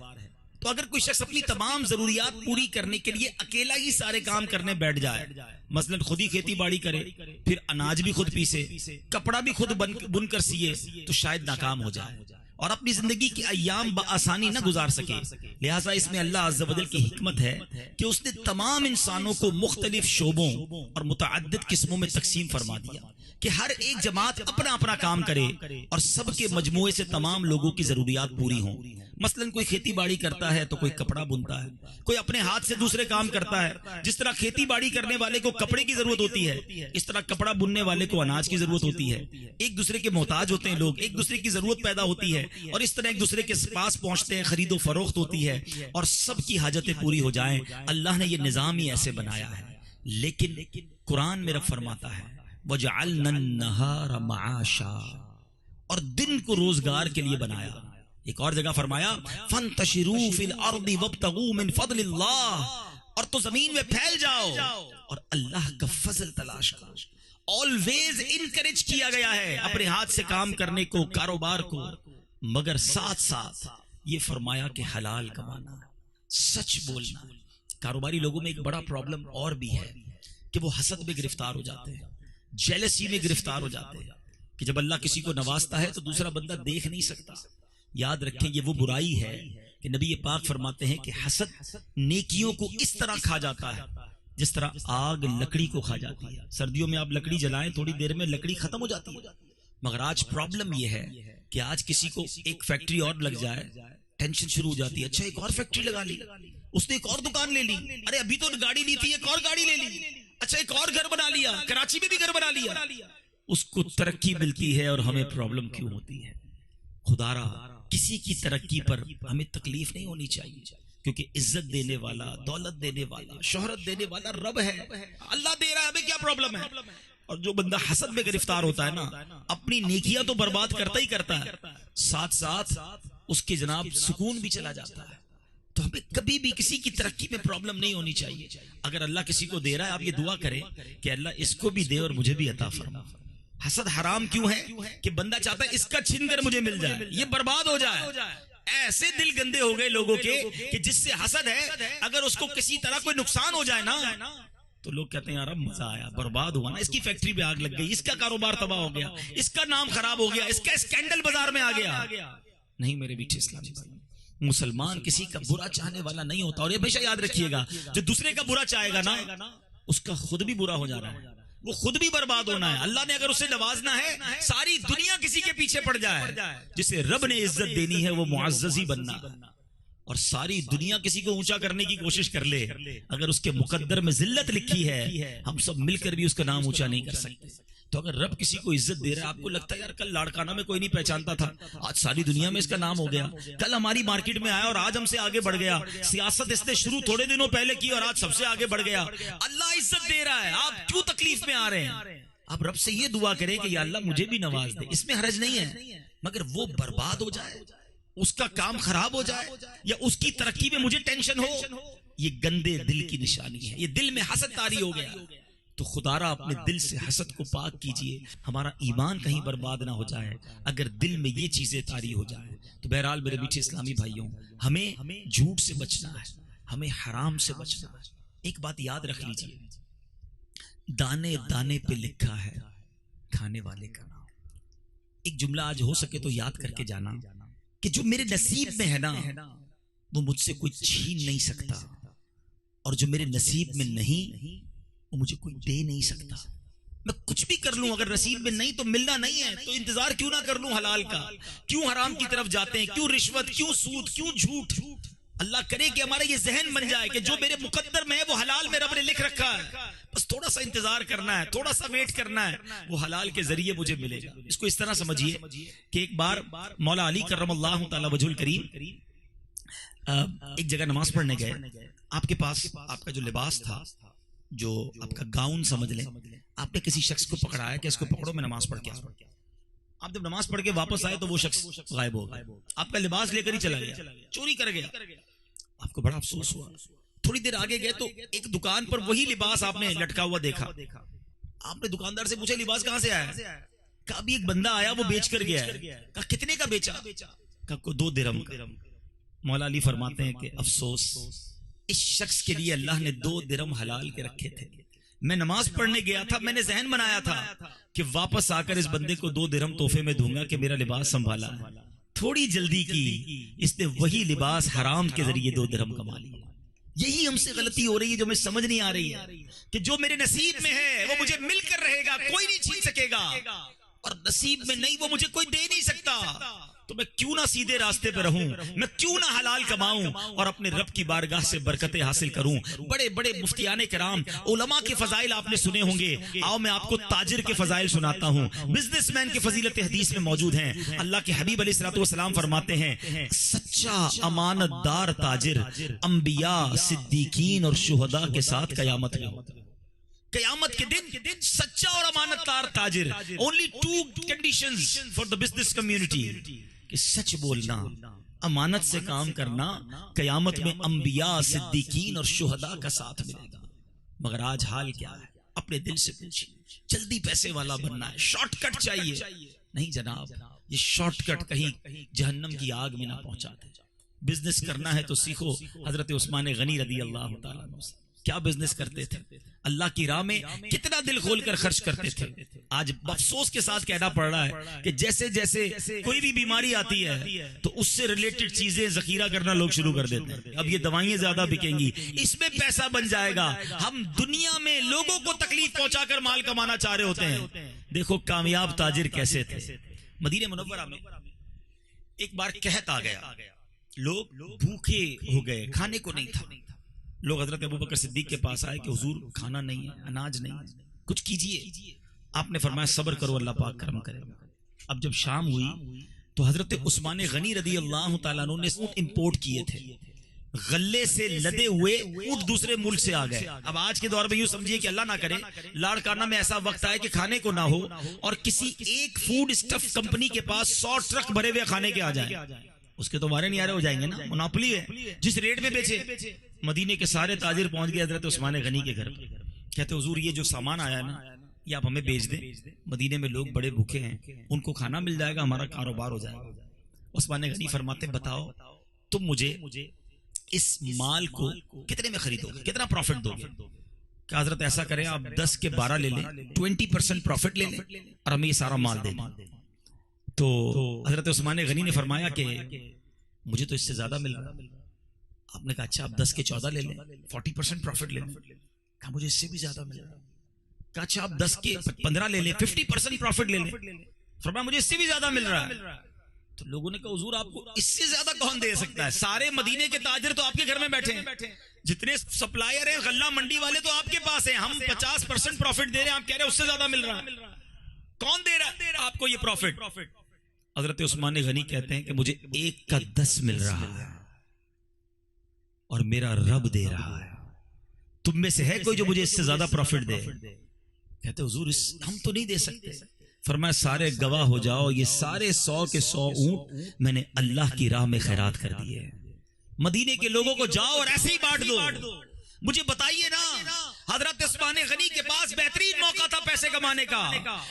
تو اگر کوئی شخص اپنی تمام ضروریات پوری کرنے کے لیے اکیلا ہی سارے کام کرنے بیٹھ جائے، مثلا خود ہی کھیتی باڑی کرے، پھر اناج بھی خود پیسے، کپڑا بھی خود بن کر سیے، تو شاید ناکام ہو جائے اور اپنی زندگی کی ایام بآسانی نہ گزار سکے. لہٰذا اس میں اللہ عز و جل کی حکمت ہے کہ اس نے تمام انسانوں کو مختلف شعبوں اور متعدد قسموں میں تقسیم فرما دیا کہ ہر ایک جماعت اپنا اپنا کام کرے اور سب کے مجموعے سے تمام لوگوں کی ضروریات پوری ہوں. مثلا کوئی کھیتی باڑی کرتا ہے تو کوئی کپڑا بنتا ہے، کوئی اپنے ہاتھ سے دوسرے کام کرتا ہے. جس طرح کھیتی باڑی کرنے والے کو کپڑے کی ضرورت ہوتی ہے اس طرح کپڑا بننے والے کو اناج کی ضرورت ہوتی ہے. ایک دوسرے کے محتاج ہوتے ہیں لوگ، ایک دوسرے کی ضرورت پیدا ہوتی ہے اور اس طرح ایک دوسرے کے پاس پہنچتے ہیں، خرید و فروخت ہوتی ہے اور سب کی حاجتیں پوری ہو جائیں. اللہ نے یہ نظام ہی ایسے بنایا ہے. لیکن قرآن میں رب فرماتا ہے وَجَعَلْنَا النَّهَارَ مَعَاشًا، اور دن کو روزگار کے لیے بنایا. ایک اور جگہ فرمایا فَانْتَشِرُوا فِي الْأَرْضِ وَابْتَغُوا مِنْ فَضْلِ اللَّهِ، اور تو زمین میں پھیل جاؤ اور اللہ کا فضل تلاش کرو. آلویز انکریج کیا گیا ہے اپنے ہاتھ سے کام کرنے کو، کاروبار کو، مگر ساتھ ساتھ یہ فرمایا کہ حلال کمانا، سچ بولنا. کاروباری لوگوں میں ایک بڑا پرابلم اور بھی ہے کہ وہ حسد میں گرفتار ہو جاتے ہیں، جیلسی میں گرفتار ہو جاتے ہیں کہ جب اللہ کسی کو نوازتا ہے تو دوسرا بندہ دیکھ نہیں سکتا. یاد رکھیں یہ وہ برائی ہے کہ نبی پاک فرماتے ہیں کہ حسد نیکیوں کو اس طرح کھا جاتا ہے جس طرح آگ لکڑی کو کھا جاتی ہے. سردیوں میں آپ لکڑی جلائیں تھوڑی دیر میں لکڑی ختم ہو جاتی ہے، مگر آج پرابلم یہ ہے کہ آج کسی کو ایک فیکٹری اور لگ جائے ٹینشن شروع ہو جاتی ہے. اچھا ایک اور فیکٹری لگا لی، اس نے ایک اور دکان لے لی، ارے ابھی تو گاڑی لی تھی ایک اور گاڑی لے لی، اچھا ایک اور گھر بنا لیا، کراچی میں بھی گھر بنا لیا. اس کو ترقی ملتی ہے اور ہمیں پرابلم کیوں ہوتی ہے؟ خدا را کسی کی ترقی پر ہمیں تکلیف نہیں ہونی چاہیے کیونکہ عزت دینے والا، دولت دینے والا، شہرت دینے والا رب ہے. اللہ دے رہا ہے، ہمیں کیا پرابلم ہے؟ اور جو بندہ حسد میں گرفتار ہوتا ہے نا اپنی نیکیاں تو برباد کرتا ہی کرتا ہے، ساتھ ساتھ اس کے جناب سکون بھی چلا جاتا ہے. تو ہمیں کبھی بھی کسی کی ترقی میں پرابلم نہیں ہونی چاہیے. اگر اللہ کسی کو دے رہا ہے آپ یہ دعا کریں کہ اللہ اس کو بھی دے اور مجھے بھی عطا فرما. حسد حرام کیوں ہے کہ بندہ چاہتا ہے اس کا چھن کر مجھے مل جائے، یہ برباد ہو جائے. ایسے دل گندے ہو گئے لوگوں کے کہ جس سے حسد ہے اگر اس کو کسی طرح کوئی نقصان ہو جائے نا تو لوگ کہتے ہیں یار اب مزہ آیا، برباد ہوا نا، اس کی فیکٹری پہ آگ لگ گئی، اس کا کاروبار تباہ ہو گیا، اس کا نام خراب ہو گیا، اس کا اسکینڈل بازار میں آ گیا. نہیں میرے بیٹے اسلامی بھائی، مسلمان کسی کا برا چاہنے والا نہیں ہوتا. اور یہ ہمیشہ یاد رکھیے گا جو دوسرے کا برا چاہے گا نا اس کا خود بھی برا ہو جا رہا ہے، وہ خود بھی برباد ہونا ہے. اللہ نے اگر اسے نوازنا ہے ساری دنیا کسی کے پیچھے پڑ جائے، جسے رب نے عزت دینی ہے وہ معزز ہی بننا. اور ساری دنیا کسی کو اونچا کرنے کی کوشش کر لے، اگر اس کے مقدر میں ذلت لکھی ہے ہم سب مل کر بھی اس کا نام اونچا نہیں کر سکتے. تو اگر رب کسی کو عزت دے رہا ہے، آپ کو لگتا ہے یار کل لاڑکانہ میں کوئی نہیں پہچانتا تھا، آج ساری دنیا میں اس کا نام ہو گیا، کل ہماری مارکیٹ میں آیا اور آج ہم سے آگے بڑھ گیا، سیاست اس نے شروع تھوڑے دنوں پہلے کی اور آج سب سے آگے بڑھ گیا، اللہ عزت دے رہا ہے، آپ کیوں تکلیف میں آ رہے ہیں؟ آپ رب سے یہ دعا کریں کہ یا اللہ مجھے بھی نواز دے، اس میں حرج نہیں ہے، مگر وہ برباد ہو جائے، اس کا کام خراب ہو جائے یا اس کی ترقی میں مجھے ٹینشن ہو، یہ گندے دل کی نشانی ہے. یہ دل میں حسد طاری ہو گیا. تو خدا را اپنے دل سے حسد کو پاک کیجئے، ہمارا ایمان کہیں برباد نہ ہو جائے اگر دل میں یہ چیزیں طاری ہو جائیں. تو بہرحال میرے میٹھے اسلامی بھائیوں، ہمیں جھوٹ سے بچنا ہے، ہمیں حرام سے بچنا ہے. ایک بات یاد رکھ لیجئے، دانے دانے پہ لکھا ہے کھانے والے کا نام. ایک جملہ آج ہو سکے تو یاد کر کے جانا کہ جو میرے نصیب میں ہے نا وہ مجھ سے کوئی چھین نہیں سکتا، اور جو میرے نصیب میں نہیں وہ مجھے کوئی دے نہیں سکتا. میں کچھ بھی کر لوں اگر نصیب میں نہیں تو ملنا نہیں ہے، تو انتظار کیوں نہ کر لوں حلال کا؟ کیوں حرام کی طرف جاتے ہیں؟ کیوں رشوت؟ کیوں سود؟ کیوں جھوٹ؟ اللہ کرے کہ ہمارا یہ ذہن بن جائے کہ جو میرے مقدر میں ہے وہ حلال میں رب نے لکھ رکھا ہے، بس تھوڑا سا انتظار کرنا ہے، تھوڑا سا ویٹ کرنا ہے، وہ حلال کے ذریعے مجھے ملے گا. اس کو اس طرح سمجھیے کہ ایک بار مولا علی کرم اللہ تعالی وجہ الکریم ایک جگہ نماز پڑھنے گئے. آپ کے پاس آپ کا جو لباس تھا، جو آپ کا گاؤن سمجھ لیں، آپ نے کسی شخص کو پکڑایا کہ اس کو پکڑو میں نماز پڑھ کے آؤں. آپ جب نماز پڑھ کے واپس آئے تو وہ شخص غائب ہو گیا، آپ کا لباس لے کر ہی چلا گیا، چوری کر گیا. آپ کو بڑا افسوس ہوا. تھوڑی دیر آگے گئے تو ایک دکان پر وہی لباس آپ نے لٹکا ہوا دیکھا. آپ نے دکاندار سے پوچھا لباس کہاں سے آیا ہے؟ کہا ابھی ایک بندہ آیا وہ بیچ کر گیا ہے. کہا کتنے کا بیچا؟ کہا 2 درہم کا. مولا علی فرماتے ہیں کہ افسوس، اس شخص کے لیے اللہ نے 2 درہم حلال کے رکھے تھے. میں نماز پڑھنے گیا تھا، میں نے ذہن بنایا تھا کہ واپس آ کر اس بندے کو 2 درہم تحفے میں دوں گا کہ میرا لباس سنبھالا ہے. تھوڑی جلدی کی، اس نے وہی لباس حرام کے ذریعے 2 درہم کما لی. یہی ہم سے غلطی ہو رہی ہے جو میں سمجھ نہیں آ رہی ہے کہ جو میرے نصیب میں ہے وہ مجھے مل کر رہے گا، کوئی نہیں چھین سکے گا، اور نصیب میں نہیں وہ مجھے کوئی دے نہیں سکتا. تو میں کیوں نہ سیدھے راستے پہ رہوں، میں کیوں نہ حلال کماؤں اور اپنے رب کی بارگاہ سے برکتیں حاصل کروں. بڑے بڑے مفتیان کرام، علماء کے فضائل آپ نے سنے ہوں گے. آؤ میں آپ کو تاجر کے فضائل سناتا ہوں. بزنس مین کی فضیلت حدیث میں موجود ہیں. اللہ کے حبیب علیہ الصلوۃ والسلام فرماتے ہیں سچا امانت دار تاجر انبیاء، صدیقین اور شہداء کے ساتھ قیامت میں ہوتا ہے. قیامت کے دن سچا اور امانت دار تاجر. only 2 conditions for the business community، کہ سچ بولنا، امانت سے کام کرنا. قیامت میں انبیاء، صدیقین اور شہداء کا ساتھ ملے گا. مگر آج حال کیا ہے؟ اپنے دل سے پوچھیے. جلدی پیسے والا بننا ہے، شارٹ کٹ چاہیے. نہیں جناب، یہ شارٹ کٹ کہیں جہنم کی آگ میں نہ پہنچاتے. بزنس کرنا ہے تو سیکھو حضرت عثمان غنی رضی اللہ تعالیٰ عنہ سے. کیا بزنس کرتے تھے؟ اللہ کی راہ میں کتنا دل کھول کر خرچ کرتے تھے. آج افسوس کے ساتھ کہنا پڑ رہا ہے کہ جیسے جیسے کوئی بھی بیماری آتی ہے تو اس سے ریلیٹڈ چیزیں ذخیرہ کرنا لوگ شروع کر دیتے ہیں. اب یہ دوائیں زیادہ بکیں گی، اس میں پیسہ بن جائے گا. ہم دنیا میں لوگوں کو تکلیف پہنچا کر مال کمانا چاہ رہے ہوتے ہیں. دیکھو کامیاب تاجر کیسے تھے. مدینہ منورہ میں ایک بار قحط آ گیا، لوگ بھوکے ہو گئے، کھانے کو نہیں تھا. لوگ حضرت ابوبکر صدیق کے پاس آئے کہ حضور کھانا نہیں ہے، اناج نہیں ہے، کچھ کیجئے. آپ نے فرمایا صبر کرو، اللہ پاک کرم کرے گا. اب جب شام ہوئی تو حضرت عثمان غنی رضی اللہ تعالیٰ عنہ نے اونٹ امپورٹ کیے تھے. غلے سے لدے ہوئے اونٹ دوسرے ملک سے آ گئے. اب آج کے دور میں یوں سمجھیے کہ اللہ نہ کرے لاڑکانہ میں ایسا وقت آئے کہ کھانے کو نہ ہو اور کسی ایک فوڈ اسٹف کمپنی کے پاس 100 ٹرک بھرے ہوئے کھانے کے آ جائیں. اس کے تو ہمارے نہیں آ رہے ہو جائیں گے نا، مناپلی ہے. جس ریٹ میں بیچے، مدینے کے سارے تاجر پہنچ گئے حضرت عثمان غنی کے گھر. کہتے حضور یہ جو سامان آیا ہے نا یہ آپ ہمیں بیچ دیں، مدینے میں لوگ بڑے بھوکے ہیں، ان کو کھانا مل جائے گا، ہمارا کاروبار ہو جائے گا. عثمان غنی فرماتے بتاؤ تم مجھے اس مال کو کتنے میں خریدو گے، کتنا پروفٹ دو گے؟ کہ حضرت ایسا کریں آپ 10 کے 12 لے لیں، 20% پروفٹ لے لیں اور ہمیں یہ سارا مال دے دیں. تو حضرت عثمان غنی نے فرمایا کہ مجھے تو اس سے زیادہ مل رہا. آپ نے کہا اچھا آپ 10 کے 14 لے لیں، 40% پروفٹ لے لیں. کہا مجھے اس سے بھی زیادہ مل رہا. کہا اچھا آپ 10 کے 15 لے لیں، 50% پروفٹ لے لیں. فرمایا مجھے اس سے بھی زیادہ مل رہا ہے. تو لوگوں نے کہا حضور آپ کو اس سے زیادہ کون دے سکتا ہے؟ سارے مدینے کے تاجر تو آپ کے گھر میں بیٹھے ہیں، جتنے سپلائر ہیں غلہ منڈی والے تو آپ کے پاس ہیں، ہم 50% پروفٹ دے رہے ہیں، آپ کہہ رہے ہیں اس سے زیادہ مل رہا ہے، کون دے رہا ہے آپ کو یہ پروفٹ؟ حضرت عثمان غنی کہتے ہیں کہ مجھے 1 کا 10 مل رہا ہے اور میرا رب دے رہا ہے، تم میں سے ہے کوئی جو مجھے اس سے زیادہ پروفٹ دے؟ کہتے حضور ہم تو نہیں دے سکتے۔ فرمایا سارے گواہ ہو جاؤ، یہ سارے 100 کے 100 اونٹ میں نے اللہ کی راہ میں خیرات کر دیے، مدینے کے لوگوں کو جاؤ اور ایسے ہی بانٹ دو۔ مجھے بتائیے نا، حضرت عثمان غنی کے پاس بہترین موقع تھا پیسے کمانے کا،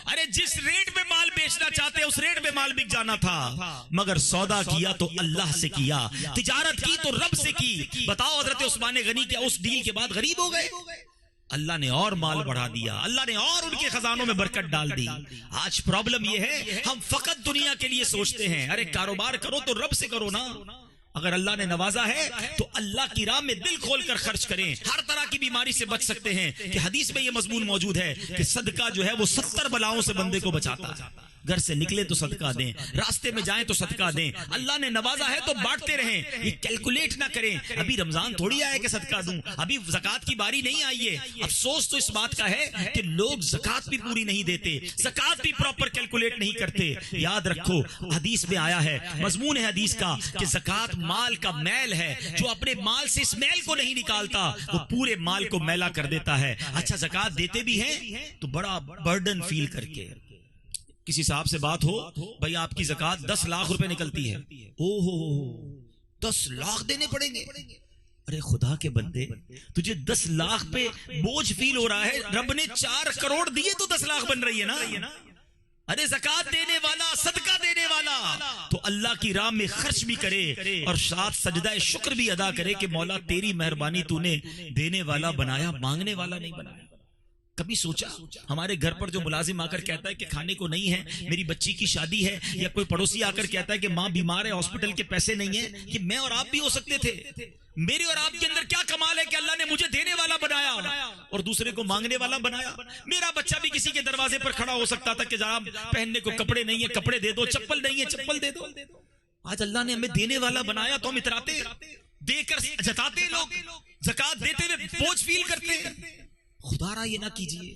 ارے جس ریٹ میں مال بیچنا چاہتے اس ریٹ میں مال بک جانا تھا، مگر سودا کیا تو اللہ سے کیا، تجارت کی تو رب سے کی۔ بتاؤ حضرت عثمان غنی کیا اس ڈیل کے بعد غریب ہو گئے؟ اللہ نے اور مال بڑھا دیا، اللہ نے اور ان کے خزانوں میں برکت ڈال دی۔ آج پرابلم یہ ہے ہم فقط دنیا کے لیے سوچتے ہیں، ارے کاروبار کرو تو رب سے کرو نا۔ اگر اللہ نے نوازا ہے تو اللہ کی راہ میں دل کھول کر خرچ کریں، ہر طرح کی بیماری سے بچ سکتے ہیں، کہ حدیث میں یہ مضمون موجود ہے کہ صدقہ جو ہے وہ 70 بلاؤں سے بندے کو بچاتا ہے۔ گھر سے نکلے تو صدقہ دیں، راستے میں جائیں تو صدقہ دیں، اللہ نے نوازا ہے تو بانٹتے رہیں، یہ کیلکولیٹ نہ کریں ابھی رمضان تھوڑی آئے کہ صدقہ دوں، ابھی زکوٰۃ کی باری نہیں آئی ہے۔ افسوس تو اس بات کا ہے کہ لوگ زکوٰۃ بھی پوری نہیں دیتے، زکوٰۃ بھی پراپر کیلکولیٹ نہیں کرتے۔ یاد رکھو حدیث میں آیا ہے، مضمون ہے حدیث کا کہ زکوٰۃ مال کا میل ہے، جو اپنے مال سے اس میل کو نہیں نکالتا وہ پورے مال کو میلا کر دیتا ہے۔ اچھا زکوٰۃ دیتے بھی ہیں تو بڑا برڈن فیل کر کے، کسی صاحب سے بات ہو، بھائی آپ کی زکوٰۃ 10 لاکھ روپے نکلتی ہے، او ہو 10 لاکھ دینے پڑیں گے؟ ارے خدا کے بندے، تجھے 10 لاکھ پہ بوجھ فیل ہو رہا ہے، رب نے 4 کروڑ دیے تو 10 لاکھ بن رہی ہے نا۔ ارے زکوٰۃ دینے والا، صدقہ دینے والا تو اللہ کی راہ میں خرچ بھی کرے اور ساتھ سجدہ شکر بھی ادا کرے کہ مولا تیری مہربانی، تو نے دینے والا بنایا، مانگنے والا نہیں بنایا۔ کبھی سوچا ہمارے گھر پر جو ملازم آ کر کہتا ہے کہ کھانے کو نہیں ہے، میری بچی کی شادی ہے، یا کوئی پڑوسی آ کر کہتا ہے کہ ماں بیمار ہے، ہاسپٹل کے پیسے نہیں ہیں، یہ میں اور آپ بھی ہو سکتے تھے۔ میرے اور آپ کے اندر کیا کمال ہے کہ اللہ نے مجھے دینے والا بنایا اور دوسرے کو مانگنے والا بنایا۔ میرا بچہ بھی کسی کے دروازے پر کھڑا ہو سکتا تھا کہ جناب پہننے کو کپڑے نہیں ہیں، کپڑے دے دو، چپل نہیں ہے، چپل دے دو۔ آج اللہ نے ہمیں دینے والا بنایا تو ہم اتراتے، دے کر جتاتے، لوگ زکوٰۃ دیتے ہوئے بوجھ فیل کرتے۔ خدا را یہ نہ کیجئے،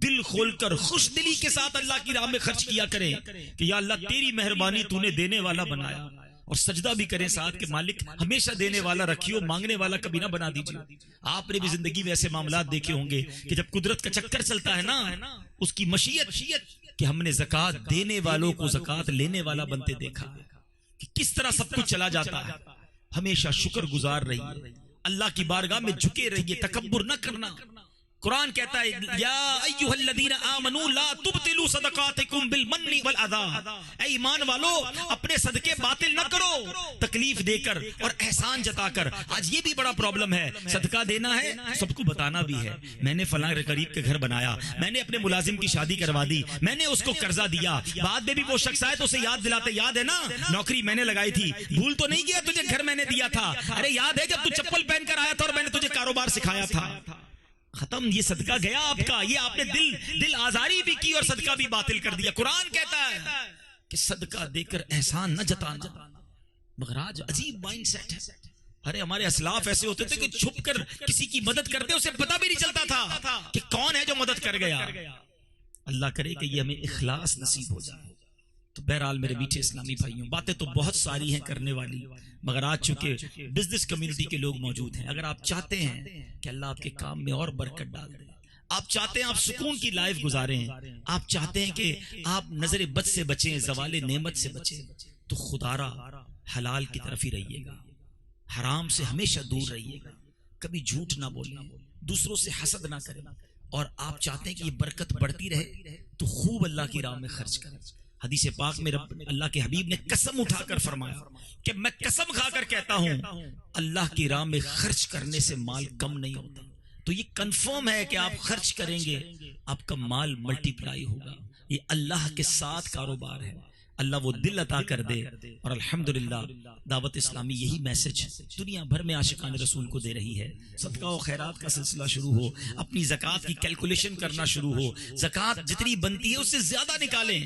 دل کھول کر خوش دلی کے ساتھ اللہ کی راہ میں خرچ کیا کریں کہ یا اللہ تیری مہربانی، تو نے دینے والا بنایا، اور سجدہ بھی کریں ساتھ کہ مالک ہمیشہ دینے والا رکھیو، مانگنے والا کبھی نہ بنا دیجیے۔ آپ نے بھی زندگی میں ایسے معاملات دیکھے ہوں گے کہ جب قدرت کا چکر چلتا ہے نا، اس کی مشیت کہ ہم نے زکوٰۃ دینے والوں کو زکوٰۃ لینے والا بنتے دیکھا کہ کس طرح سب کچھ چلا جاتا ہے۔ ہمیشہ شکر گزار رہیے، اللہ کی بارگاہ میں جھکے رہیے، تکبر نہ کرنا۔ قرآن کہتا ہے یا ایھا الذین آمنوا لا تبطلوا صدقاتکم بالمن والاذی، اے ایمان والو اپنے صدقے باطل نہ کرو تکلیف دے کر اور احسان جتا کر۔ آج یہ بھی بڑا پرابلم ہے، صدقہ دینا ہے سب کو بتانا بھی ہے، میں نے فلاں قریب کے گھر بنایا، میں نے اپنے ملازم کی شادی کروا دی، میں نے اس کو قرضہ دیا، بعد میں بھی وہ شخص آئے تو اسے یاد دلاتے، یاد ہے نا نوکری میں نے لگائی تھی، بھول تو نہیں گیا تجھے گھر میں نے دیا تھا، ارے یاد ہے جب تو چپل پہن کر آیا تھا اور میں نے تجھے کاروبار سکھایا تھا۔ ختم، یہ صدقہ گیا آپ کا، یہ آپ نے دل آزاری بھی کی اور صدقہ بھی باطل کر دیا۔ قرآن کہتا ہے کہ صدقہ دے کر احسان نہ جتانا، مگر آج عجیب مائنڈ سیٹ ہے۔ ارے ہمارے اسلاف ایسے ہوتے تھے کہ چھپ کر کسی کی مدد کرتے، اسے پتہ بھی نہیں چلتا تھا کہ کون ہے جو مدد کر گیا۔ اللہ کرے کہ یہ ہمیں اخلاص نصیب ہو جائے۔ تو بہرحال میرے میٹھے اسلامی بھائیوں، باتیں تو بہت ساری ہیں کرنے والی، مگر آج چونکہ بزنس کمیونٹی کے لوگ موجود ہیں، اگر آپ چاہتے ہیں کہ اللہ آپ کے کام میں اور برکت ڈال دے، آپ چاہتے ہیں آپ سکون کی لائف گزاریں، آپ چاہتے ہیں کہ آپ نظر بد سے بچیں، زوال نعمت سے بچیں، تو خدا را حلال کی طرف ہی رہیے گا، حرام سے ہمیشہ دور رہیے گا، کبھی جھوٹ نہ بولیں، دوسروں سے حسد نہ کریں، اور آپ چاہتے ہیں کہ یہ برکت بڑھتی رہے تو خوب اللہ کی راہ میں خرچ کریں۔ حدیث پاک میں اللہ کے حبیب نے قسم اٹھا کر فرمایا کہ میں قسم کھا کر کہتا ہوں اللہ کی راہ میں خرچ کرنے سے مال کم نہیں ہوتا۔ تو یہ کنفرم ہے کہ آپ خرچ کریں گے آپ کا مال ملٹی پلائی ہوگا، یہ اللہ کے ساتھ کاروبار ہے، اللہ وہ دل عطا کر دے۔ اور الحمدللہ دعوت اسلامی یہی میسج دنیا بھر میں عاشقان رسول کو دے رہی ہے۔ صدقہ و خیرات کا سلسلہ شروع ہو، اپنی زکوٰۃ کی کیلکولیشن کرنا شروع ہو، زکوٰۃ جتنی بنتی ہے اس سے زیادہ نکالیں،